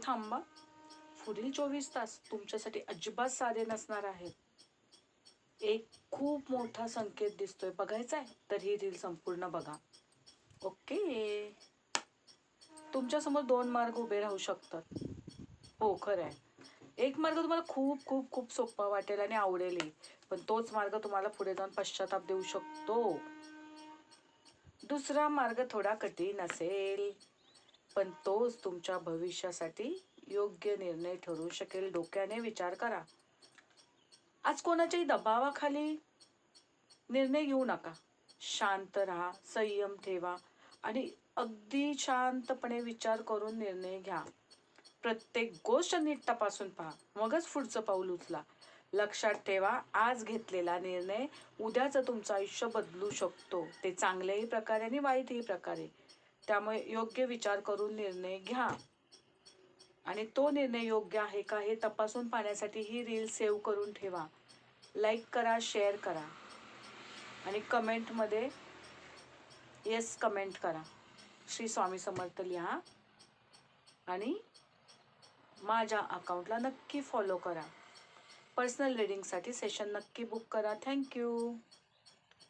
थांबा. पुढील 24 तास तुमच्यासाठी अजिबात साधे नसणार आहेत. एक खूप मोठा संकेत दिसतोय, बघायचा आहे तर ही रील संपूर्ण बघा. ओके. तुमच्यासमोर 2 मार्ग उभे राहू शकतात. हो, खरं आहे. एक मार्ग तुम्हाला खूप खूप खूप सोपा वाटेल आणि आवडेलही, पण तोच मार्ग तुम्हाला पुढे जाऊन पश्चाताप देऊ शकतो. दुसरा मार्ग थोडा कठीण असेल, पण तोच तुमच्या भविष्यासाठी योग्य निर्णय ठरू शकेल. डोक्याने विचार करा. आज कोणाच्याही दबावाखाली निर्णय घेऊ नका. शांत राहा, संयम ठेवा आणि अगदी शांतपणे विचार करून निर्णय घ्या. प्रत्येक गोष्ट नीट तपासून पहा, मगच पुढचं पाऊल उचला. लक्षात ठेवा, आज घेतलेला निर्णय उद्याचं तुमचं आयुष्य बदलू शकतो. ते चांगल्याही प्रकारे आणि वाईटही प्रकारे. त्यामुळे योग्य विचार करून निर्णय घ्या. आणि तो निर्णय योग्य आहे का हे तपासून पाहण्यासाठी ही रील सेव्ह करून ठेवा. लाईक करा, शेअर करा आणि कमेंटमध्ये येस कमेंट करा. श्री स्वामी समर्थ लिहा आणि माझ्या अकाउंटला नक्की फॉलो करा. पर्सनल रीडिंगसाठी सेशन नक्की बुक करा. थँक्यू.